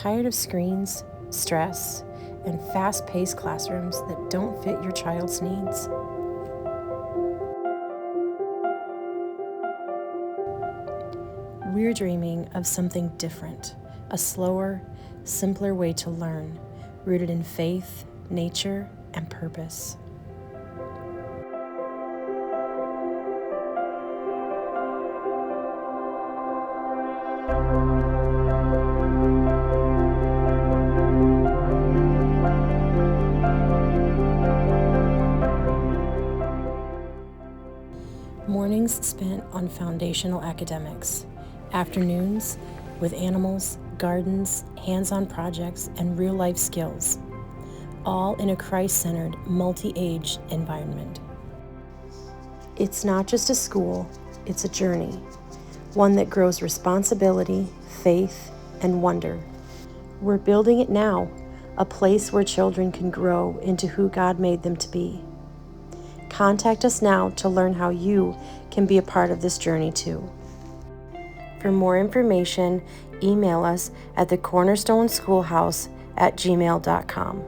Tired of screens, stress, and fast-paced classrooms that don't fit your child's needs? We're dreaming of something different, a slower, simpler way to learn, rooted in faith, nature, and purpose. Mornings spent on foundational academics, afternoons with animals, gardens, hands-on projects, and real-life skills, all in a Christ-centered, multi-age environment. It's not just a school, it's a journey, one that grows responsibility, faith, and wonder. We're building it now, a place where children can grow into who God made them to be. Contact us now to learn how you can be a part of this journey too. For more information, email us at thecornerstoneschoolhouse@gmail.com.